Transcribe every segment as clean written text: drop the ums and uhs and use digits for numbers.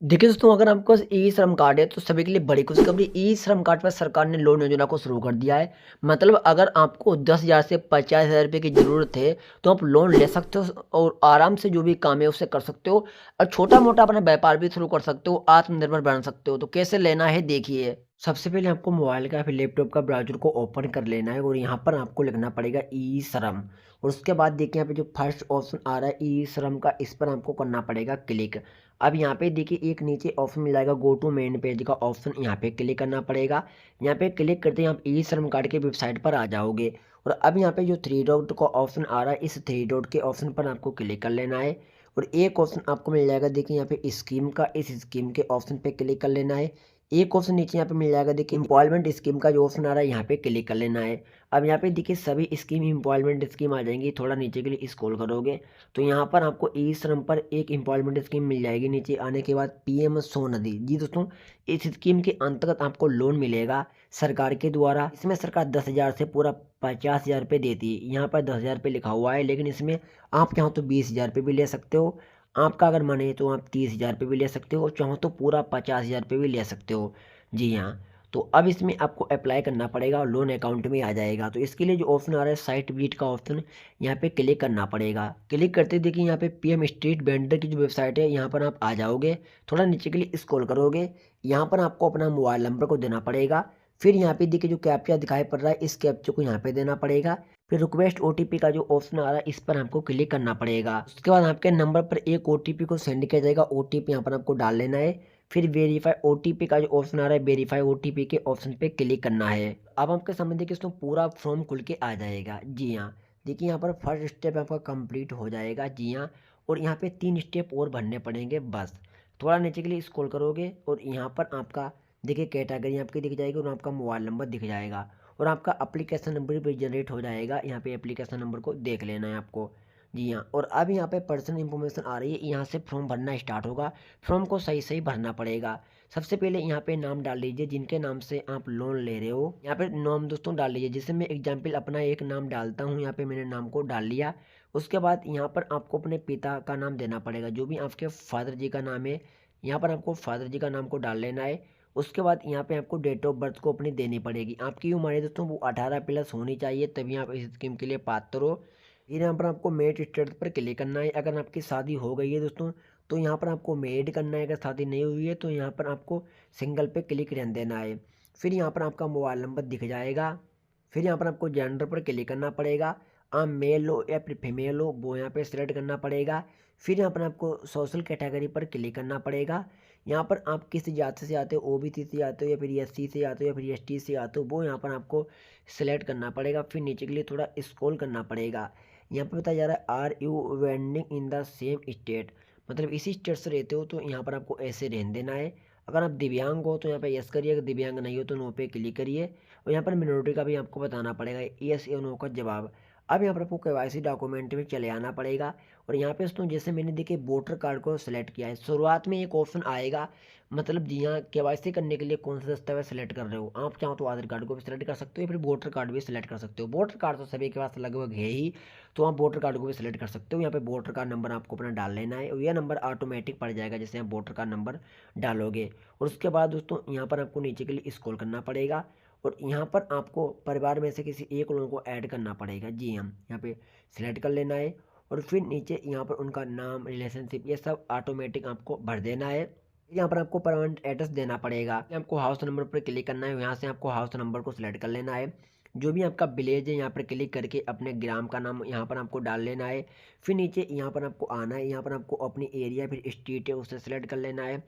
देखिए दोस्तों, अगर आपके पास ई श्रम कार्ड है तो सभी के लिए बड़ी खुशखबरी। ई श्रम कार्ड पर सरकार ने लोन योजना को शुरू कर दिया है। मतलब अगर आपको 10,000 से 50,000 रुपये की ज़रूरत है तो आप लोन ले सकते हो और आराम से जो भी काम है उसे कर सकते हो और छोटा मोटा अपना व्यापार भी शुरू कर सकते हो, आत्मनिर्भर बन सकते हो। तो कैसे लेना है देखिए। सबसे पहले आपको मोबाइल का या फिर लैपटॉप का ब्राउज़र को ओपन कर लेना है और यहाँ पर आपको लिखना पड़ेगा ई श्रम। और उसके बाद देखिए यहाँ पे जो फर्स्ट ऑप्शन आ रहा है ई श्रम का, इस पर आपको करना पड़ेगा क्लिक। अब यहाँ पे देखिए एक नीचे ऑप्शन मिल जाएगा गो टू मेन पेज का ऑप्शन, यहाँ पे क्लिक करना पड़ेगा। यहाँ पे क्लिक करते ही आप ई श्रम कार्ड के वेबसाइट पर आ जाओगे। और अब यहाँ पे जो थ्री डॉट का ऑप्शन आ रहा है, इस थ्री डॉट के ऑप्शन पर आपको क्लिक कर लेना है। और एक ऑप्शन आपको मिल जाएगा देखिए यहाँ पे स्कीम का, इस स्कीम के ऑप्शन पे क्लिक कर लेना है। एक ऑप्शन नीचे यहाँ पे मिल जाएगा देखिए एम्प्लॉयमेंट स्कीम का जो ऑप्शन आ रहा है, यहाँ पे क्लिक कर लेना है। अब यहाँ पे देखिए सभी स्कीम एम्प्लॉयमेंट स्कीम आ जाएंगी। थोड़ा नीचे के लिए स्क्रॉल करोगे तो यहाँ पर आपको ई श्रम पर एक एम्प्लॉयमेंट स्कीम मिल जाएगी। नीचे आने के बाद पीएम स्वनिधि, जी दोस्तों, इस स्कीम के अंतर्गत आपको लोन मिलेगा सरकार के द्वारा। इसमें सरकार 10,000 से पूरा 50,000 रुपये देती है। यहाँ पर 10,000 रुपये लिखा हुआ है, लेकिन इसमें आप चाहो तो 20,000 रुपये भी ले सकते हो। आपका अगर मन है तो आप 30,000 रुपये भी ले सकते हो, चाहो तो पूरा 50,000 रुपये भी ले सकते हो। जी हाँ। तो अब इसमें आपको अप्लाई करना पड़ेगा और लोन अकाउंट में आ जाएगा। तो इसके लिए जो ऑप्शन आ रहा है साइट विजिट का ऑप्शन, यहाँ पे क्लिक करना पड़ेगा। क्लिक करते देखिए यहाँ पे पीएम स्ट्रीट वेंडर की जो वेबसाइट है, यहाँ पर आप आ जाओगे। थोड़ा नीचे के लिए स्क्रॉल करोगे, यहाँ पर आपको अपना मोबाइल नंबर को देना पड़ेगा। फिर यहाँ पे देखिए जो कैप्चा दिखाई पड़ रहा है, इस कैप्चा को यहाँ पे देना पड़ेगा। फिर रिक्वेस्ट ओटीपी का जो ऑप्शन आ रहा है, इस पर आपको क्लिक करना पड़ेगा। उसके बाद आपके नंबर पर एक ओटीपी को सेंड किया जाएगा। ओटीपी यहाँ पर आपको डाल लेना है। फिर वेरीफाई ओटीपी का जो ऑप्शन आ रहा है, वेरीफाई ओटीपी के ऑप्शन पे क्लिक करना है। अब आपके सामने देखिए इसमें पूरा फॉर्म खुल के आ जाएगा। जी हाँ, देखिए यहाँ पर फर्स्ट स्टेप आपका कंप्लीट हो जाएगा। जी हाँ। और यहाँ पे 3 स्टेप और भरने पड़ेंगे बस। थोड़ा नीचे के लिए स्क्रॉल करोगे और यहाँ पर आपका देखिए कैटेगरी आपकी दिख जाएगी और आपका मोबाइल नंबर दिख जाएगा और आपका एप्लीकेशन नंबर भी जनरेट हो जाएगा। यहाँ पे एप्लीकेशन नंबर को देख लेना है आपको। जी हाँ। और अब यहाँ पे पर्सनल इन्फॉर्मेशन आ रही है, यहाँ से फॉर्म भरना स्टार्ट होगा। फॉर्म को सही सही भरना पड़ेगा। सबसे पहले यहाँ पे नाम डाल लीजिए जिनके नाम से आप लोन ले रहे हो। यहाँ पे नाम दोस्तों डाल लीजिए, जैसे मैं एग्जाम्पल अपना एक नाम डालता हूँ। यहाँ पे मैंने नाम को डाल लिया। उसके बाद यहाँ पर आपको अपने पिता का नाम देना पड़ेगा, जो भी आपके फादर जी का नाम है। यहाँ पर आपको फादर जी का नाम को डाल लेना है। उसके बाद यहाँ पे आपको डेट ऑफ बर्थ को अपनी देनी पड़ेगी। आपकी उम्र है दोस्तों वो 18 प्लस होनी चाहिए, तभी आप इस स्कीम के लिए पात्र हो। फिर यहाँ पर आपको मेरिट स्टेटस पर क्लिक करना है। अगर आपकी शादी हो गई है दोस्तों तो यहाँ पर आपको मेरिड करना है। अगर शादी नहीं हुई है तो यहाँ पर आपको सिंगल पे क्लिक रहने देना है। फिर यहाँ पर आपका मोबाइल नंबर दिख जाएगा। फिर यहाँ पर आपको जेंडर पर क्लिक करना पड़ेगा। आप मेल हो या फिर फीमेल हो वो यहाँ पे सिलेक्ट करना पड़ेगा। फिर यहाँ पर आपको सोशल कैटेगरी पर क्लिक करना पड़ेगा। यहाँ पर आप किस जाति से आते हो, ओबीसी से आते हो या फिर एससी से आते हो या फिर एसटी से आते हो, वो यहाँ पर आपको सिलेक्ट करना पड़ेगा। फिर नीचे के लिए थोड़ा स्क्रॉल करना पड़ेगा। यहाँ पर बताया जा रहा है are you vending in the same state, मतलब इसी स्टेट से रहते हो तो यहाँ पर आपको ऐसे रहने देना है। अगर आप दिव्यांग हो तो यहाँ पे यस करिए, अगर दिव्यांग नहीं हो तो नो पे क्लिक करिए। और यहाँ पर मिनोरिटी का भी आपको बताना पड़ेगा, यस या नो का जवाब। अब यहाँ पर आपको केवाईसी डॉक्यूमेंट में चले आना पड़ेगा। और यहाँ पे दोस्तों जैसे मैंने देखिए वोटर कार्ड को सिलेक्ट किया है, शुरुआत में एक ऑप्शन आएगा, मतलब जी हाँ, केवाईसी करने के लिए कौन सा दस्तावेज सेलेक्ट कर रहे हो। आप चाहो तो आधार कार्ड को भी सिलेक्ट कर सकते हो, फिर वोटर कार्ड भी सिलेक्ट कर सकते हो। वोटर कार्ड तो सभी के पास लगभग है ही, तो आप वोटर कार्ड को भी सिलेक्ट कर सकते हो। यहाँ पे वोटर कार्ड नंबर आपको अपना डाल लेना है और यह नंबर ऑटोमेटिक पड़ जाएगा जैसे आप वोटर कार्ड नंबर डालोगे। और उसके बाद दोस्तों यहाँ पर आपको नीचे के लिए स्क्रॉल करना पड़ेगा और यहाँ पर आपको परिवार में से किसी एक लोगों को ऐड करना पड़ेगा। जी हम यहाँ पे सिलेक्ट कर लेना है और फिर नीचे यहाँ पर उनका नाम, रिलेशनशिप, ये सब ऑटोमेटिक आपको भर देना है। यहाँ पर आपको परमानेंट एड्रेस देना पड़ेगा। आपको हाउस नंबर पर क्लिक करना है, यहाँ से आपको हाउस नंबर को सिलेक्ट कर लेना है। जो भी आपका विलेज है यहाँ पर क्लिक करके अपने ग्राम का नाम यहाँ पर आपको डाल लेना है। फिर नीचे यहाँ पर आपको आना है, यहाँ पर आपको अपनी एरिया फिर स्टेट है उसे सेलेक्ट कर लेना है।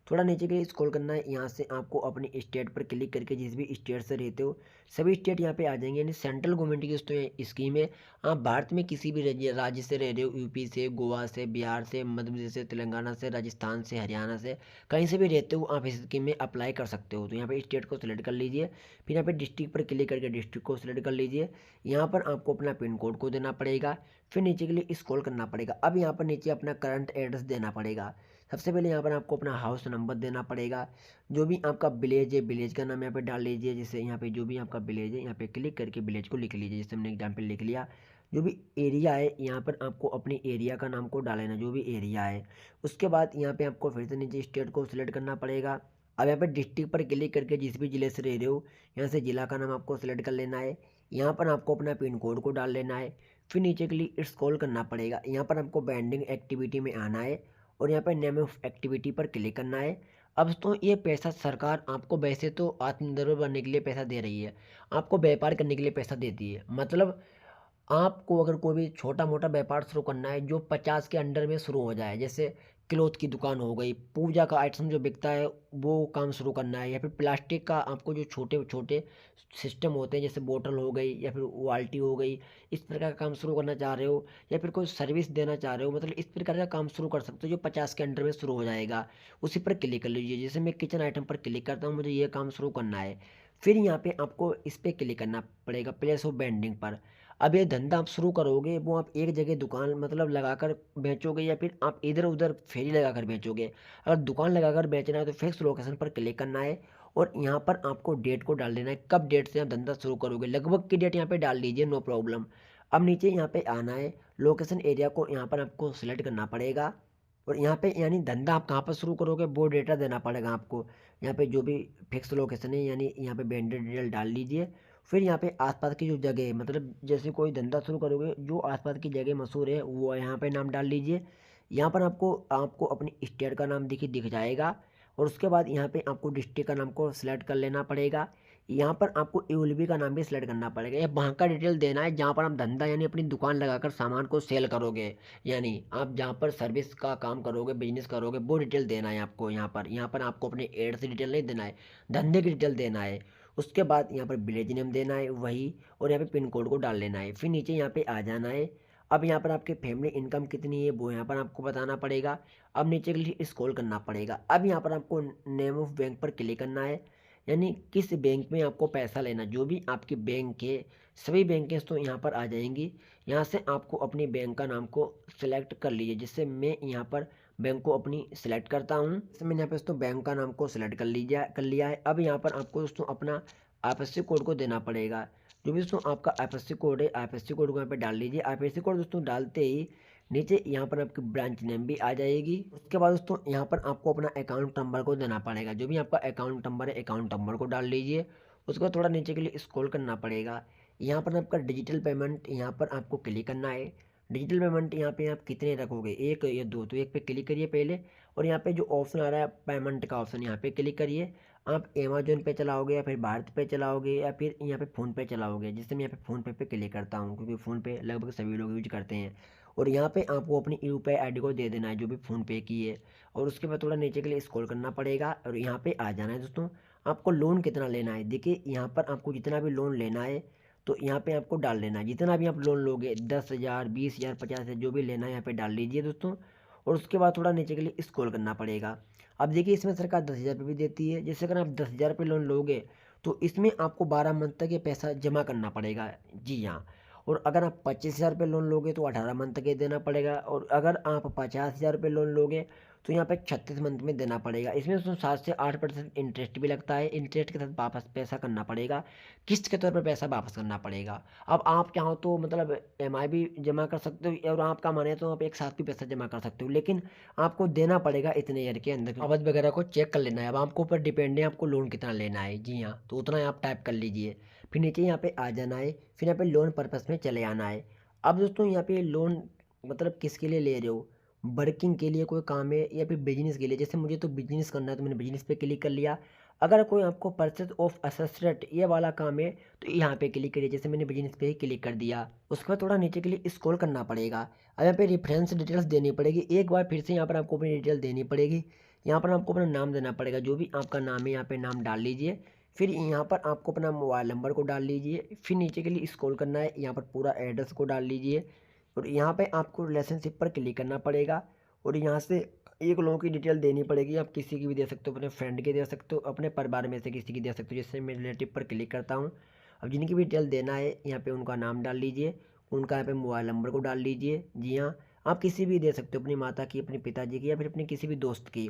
थोड़ा नीचे के लिए स्क्रॉल करना है, यहाँ से आपको अपनी स्टेट पर क्लिक करके जिस भी स्टेट से रहते हो सभी स्टेट यहाँ पे आ जाएंगे। यानी सेंट्रल गवर्नमेंट की दोस्तों ये स्कीम है। आप भारत में किसी भी राज्य से रह रहे हो, यूपी से, गोवा से, बिहार से, मध्य प्रदेश से, तेलंगाना से, राजस्थान से, हरियाणा से, कहीं से भी रहते हो आप इस स्कीम में अप्लाई कर सकते हो। तो यहाँ पे स्टेट को सिलेक्ट कर लीजिए। फिर यहाँ पे डिस्ट्रिक्ट पर क्लिक करके डिस्ट्रिक्ट को सिलेक्ट कर लीजिए। यहाँ पर आपको अपना पिन कोड को देना पड़ेगा। फिर नीचे के लिए स्क्रॉल करना पड़ेगा। अब यहाँ पर नीचे अपना करंट एड्रेस देना पड़ेगा। सबसे पहले यहाँ पर आपको अपना हाउस नंबर देना पड़ेगा। जो भी आपका विलेज है विलेज का नाम यहाँ पे डाल लीजिए। जैसे यहाँ पे जो भी आपका विलेज है यहाँ पे क्लिक करके विलेज को लिख लीजिए, जैसे हमने एग्जाम्पल लिख लिया। जो भी एरिया है यहाँ पर आपको अपनी एरिया का नाम को डालना, जो भी एरिया है। उसके बाद यहाँ पे आपको फिर से नीचे स्टेट को सिलेक्ट करना पड़ेगा। अब यहाँ पे डिस्ट्रिक्ट पर क्लिक करके जिस भी ज़िले से रह रहे हो यहाँ से ज़िला का नाम आपको सिलेक्ट कर लेना है। यहाँ पर आपको अपना पिन कोड को डाल लेना है। फिर नीचे के लिए स्क्रॉल करना पड़ेगा। यहाँ पर आपको बैंडिंग एक्टिविटी में आना है और यहाँ पर नेम ऑफ एक्टिविटी पर क्लिक करना है। अब तो ये पैसा सरकार आपको वैसे तो आत्मनिर्भर बनने के लिए पैसा दे रही है, आपको व्यापार करने के लिए पैसा देती है। मतलब आपको अगर कोई भी छोटा मोटा व्यापार शुरू करना है जो 50 के अंडर में शुरू हो जाए, जैसे क्लोथ की दुकान हो गई, पूजा का आइटम जो बिकता है वो काम शुरू करना है, या फिर प्लास्टिक का आपको जो छोटे छोटे सिस्टम होते हैं जैसे बोतल हो गई या फिर बाल्टी हो गई, इस प्रकार का काम शुरू करना चाह रहे हो, या फिर कोई सर्विस देना चाह रहे हो, मतलब इस प्रकार का काम शुरू कर सकते हो जो 50 के अंडर में शुरू हो जाएगा। उसी पर क्लिक कर लीजिए। जैसे मैं किचन आइटम पर क्लिक करता हूँ, मुझे ये काम शुरू करना है। फिर यहाँ पे आपको इस पर क्लिक करना पड़ेगा प्लेस ऑफ बेंडिंग पर। अब ये धंधा आप शुरू करोगे वो आप एक जगह दुकान मतलब लगाकर बेचोगे या फिर आप इधर उधर फेरी लगाकर बेचोगे। अगर दुकान लगाकर बेचना है तो फिक्स लोकेशन पर क्लिक करना है और यहाँ पर आपको डेट को डाल देना है, कब डेट से आप धंधा शुरू करोगे, लगभग की डेट यहाँ पे डाल दीजिए, नो प्रॉब्लम। अब नीचे यहाँ पे आना है, लोकेशन एरिया को यहाँ पर आपको सिलेक्ट करना पड़ेगा और यहाँ पे यानी धंधा आप कहाँ पर शुरू करोगे वो डेटा देना पड़ेगा आपको। यहाँ पे जो भी फिक्स लोकेशन है यानी यहाँ पे वेंडर डिटेल डाल लीजिए। फिर यहाँ पे आसपास की जो जगह है मतलब जैसे कोई धंधा शुरू करोगे जो आसपास की जगह मशहूर है वो यहाँ पे नाम डाल लीजिए। यहाँ पर आपको आपको अपनी स्टेट का नाम दिख जाएगा और उसके बाद यहाँ पे आपको डिस्ट्रिक्ट का नाम को सिलेक्ट कर लेना पड़ेगा। यहाँ पर आपको यूएलबी का नाम भी सिलेक्ट करना पड़ेगा। ये वहाँ का डिटेल देना है जहाँ पर आप धंधा यानी अपनी दुकान लगाकर सामान को सेल करोगे, यानी आप जहाँ पर सर्विस का काम करोगे बिजनेस करोगे वो डिटेल देना है आपको। यहाँ पर आपको अपने एड से डिटेल नहीं देना है, धंधे की डिटेल देना है। उसके बाद यहाँ पर विलेज नेम देना है वही, और यहाँ पे पिन कोड को डाल लेना है। फिर नीचे यहाँ पे आ जाना है। अब यहाँ पर आपके फैमिली इनकम कितनी है वो यहाँ पर आपको बताना पड़ेगा। अब नीचे के लिए स्क्रॉल करना पड़ेगा। अब यहाँ पर आपको नेम ऑफ बैंक पर क्लिक करना है, यानी किस बैंक में आपको पैसा लेना, जो भी आपकी बैंक के सभी बैंकें तो यहाँ पर आ जाएंगी। यहाँ से आपको अपनी बैंक का नाम को सिलेक्ट कर लीजिए। जिससे मैं यहाँ पर बैंक को अपनी सिलेक्ट करता हूँ। जैसे मैंने यहाँ पे दोस्तों बैंक का नाम को सिलेक्ट कर लिया है। अब यहाँ पर आपको दोस्तों अपना आईएफएससी कोड को देना पड़ेगा। जो भी दोस्तों आपका आईएफएससी कोड है, आईएफएससी कोड को यहाँ पे डाल लीजिए। आईएफएससी कोड दोस्तों डालते ही नीचे यहाँ पर आपकी ब्रांच नेम भी आ जाएगी। उसके बाद दोस्तों यहाँ पर आपको अपना अकाउंट नंबर को देना पड़ेगा। जो भी आपका अकाउंट नंबर है अकाउंट नंबर को डाल लीजिए। उसके बाद थोड़ा नीचे के लिए स्क्रॉल करना पड़ेगा। यहाँ पर आपका डिजिटल पेमेंट यहाँ पर आपको क्लिक करना है। डिजिटल पेमेंट यहाँ पे आप कितने रखोगे, एक या दो, तो एक पे क्लिक करिए पहले। और यहाँ पे जो ऑप्शन आ रहा है पेमेंट का ऑप्शन यहाँ पे क्लिक करिए। आप अमेजोन पे चलाओगे या फिर भारत पे चलाओगे या फिर यहाँ पे फ़ोन पे चलाओगे। जिससे मैं यहाँ पे फ़ोन पे क्लिक करता हूँ क्योंकि फ़ोन पे लगभग सभी लोग यूज करते हैं। और यहाँ पे आपको अपनी यूपीआई आईडी को दे देना है जो भी फ़ोन पे की है। और उसके बाद थोड़ा नीचे के लिए स्क्रॉल करना पड़ेगा और यहाँ पे आ जाना है। दोस्तों आपको लोन कितना लेना है, देखिए यहाँ पर आपको जितना भी लोन लेना है तो यहाँ पे आपको डाल देना है। जितना भी आप लोन लोगे 10,000 20,000 50,000 जो भी लेना है यहाँ पे डाल लीजिए दोस्तों। और उसके बाद थोड़ा नीचे के लिए स्क्रॉल करना पड़ेगा। अब देखिए इसमें सरकार 10,000 रुपये भी देती है। जैसे अगर आप 10,000 रुपये लोन लोगे तो इसमें आपको 12 मंथ तक ये पैसा जमा करना पड़ेगा। जी हाँ। और अगर आप 25,000 रुपये लोन लोगे तो 18 मंथ तक ये देना पड़ेगा। और अगर आप 50,000 रुपये लोन लोगे तो यहाँ पे 36 मंथ में देना पड़ेगा। इसमें तो 7 से 8% इंटरेस्ट भी लगता है। इंटरेस्ट के साथ वापस पैसा करना पड़ेगा, किस्त के तौर पर पैसा वापस करना पड़ेगा। अब आप चाहो तो मतलब ईएमआई भी जमा कर सकते हो और आपका माने तो आप एक साथ भी पैसा जमा कर सकते हो, लेकिन आपको देना पड़ेगा इतने ईयर के अंदर। अवधि वगैरह को चेक कर लेना है। अब आपको ऊपर डिपेंड है आपको लोन कितना लेना है। जी हाँ, तो उतना आप टाइप कर लीजिए। फिर नीचे यहाँ पे आ जाना है। फिर यहाँ पे लोन पर्पस में चले आना है। अब दोस्तों यहाँ पे लोन मतलब किसके लिए ले रहे हो, वर्किंग के लिए कोई काम है या फिर बिजनेस के लिए। जैसे मुझे तो बिजनेस करना है तो मैंने बिजनेस पे क्लिक कर लिया। अगर कोई आपको परचेज ऑफ असेसरेट ये वाला काम है तो यहाँ पे क्लिक करिए। जैसे मैंने बिजनेस पे ही क्लिक कर दिया। उसके बाद थोड़ा नीचे के लिए स्क्रॉल करना पड़ेगा। अब यहाँ पे रेफरेंस डिटेल्स देनी पड़ेगी। एक बार फिर से यहाँ पर आपको अपनी डिटेल देनी पड़ेगी। यहाँ पर आपको अपना नाम देना पड़ेगा, जो भी आपका नाम है यहाँ पे नाम डाल लीजिए। फिर यहाँ पर आपको अपना मोबाइल नंबर को डाल लीजिए। फिर नीचे के लिए स्क्रॉल करना है, यहाँ पर पूरा एड्रेस को डाल लीजिए। और यहाँ पे आपको रिलेशनशिप पर क्लिक करना पड़ेगा और यहाँ से एक लोगों की डिटेल देनी पड़ेगी। आप किसी की भी दे सकते हो, अपने फ्रेंड की दे सकते हो, अपने परिवार में से किसी की दे सकते हो। जैसे मैं रिलेटिव पर क्लिक करता हूँ। अब जिनकी भी डिटेल देना है यहाँ पे उनका नाम डाल लीजिए, उनका यहाँ पे मोबाइल नंबर को डाल लीजिए। जी हाँ, आप किसी भी दे सकते हो, अपनी माता की, अपने पिताजी की या फिर अपने किसी भी दोस्त की।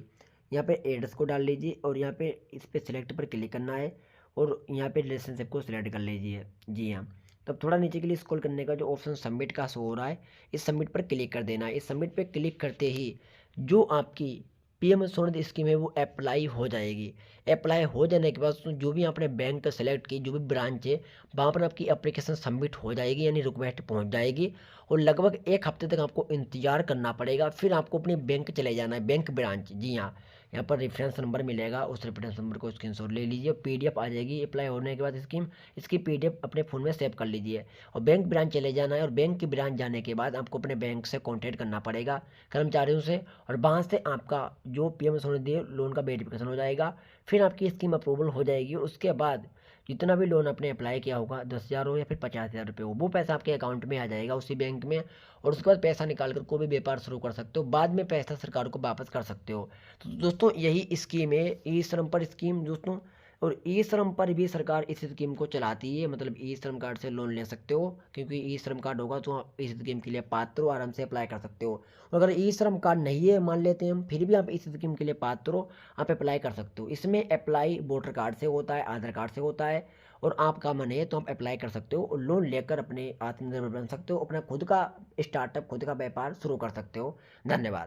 यहाँ पे एड्रेस को डाल लीजिए और यहाँ पे इस पर सिलेक्ट पर क्लिक करना है और यहाँ पे रिलेशनशिप को सिलेक्ट कर लीजिए। जी हाँ, तब थोड़ा नीचे के लिए स्क्रॉल करने का जो ऑप्शन सबमिट का शो हो रहा है, इस सबमिट पर क्लिक कर देना है। इस सबमिट पर क्लिक करते ही जो आपकी पीएम स्वनिधि स्कीम है वो अप्लाई हो जाएगी। अप्लाई हो जाने के बाद जो भी आपने बैंक सेलेक्ट की, जो भी ब्रांच है, वहाँ पर आपकी एप्लीकेशन सबमिट हो जाएगी, यानी रिक्वेस्ट पहुँच जाएगी। और लगभग 1 हफ्ते तक आपको इंतजार करना पड़ेगा। फिर आपको अपनी बैंक चले जाना है, बैंक ब्रांच। जी हाँ, यहाँ पर रेफरेंस नंबर मिलेगा, उस रेफरेंस नंबर को स्क्रीनशॉट ले लीजिए, पीडीएफ आ जाएगी अप्लाई होने के बाद स्कीम, इसकी पीडीएफ अपने फ़ोन में सेव कर लीजिए और बैंक ब्रांच चले जाना है। और बैंक की ब्रांच जाने के बाद आपको अपने बैंक से कॉन्टैक्ट करना पड़ेगा, कर्मचारियों से, और वहाँ से आपका जो पीएम स्वनिधि लोन का वेरिफिकेशन हो जाएगा। फिर आपकी स्कीम अप्रूवल हो जाएगी। उसके बाद जितना भी लोन आपने अप्लाई किया होगा, 10,000 हो या फिर 50,000 रुपये हो, वो पैसा आपके अकाउंट में आ जाएगा उसी बैंक में। और उसके बाद पैसा निकाल कर कोई भी व्यापार शुरू कर सकते हो, बाद में पैसा सरकार को वापस कर सकते हो। तो दोस्तों यही स्कीम है, ई श्रम पर स्कीम दोस्तों। और ई श्रम पर भी सरकार इस स्कीम को चलाती है, मतलब ई श्रम कार्ड से लोन ले सकते हो, क्योंकि ई श्रम कार्ड होगा तो आप इस स्कीम के लिए पात्र हो, आराम से अप्लाई कर सकते हो। और अगर ई श्रम कार्ड नहीं है, मान लेते हैं हम, फिर भी आप इस स्कीम के लिए पात्र हो, आप अप्लाई कर सकते हो। इसमें अप्लाई वोटर कार्ड से होता है, आधार कार्ड से होता है, और आपका मन है तो आप अप्लाई कर सकते हो और लोन लेकर अपने आत्मनिर्भर बन सकते हो, अपना खुद का स्टार्टअप, खुद का व्यापार शुरू कर सकते हो। धन्यवाद।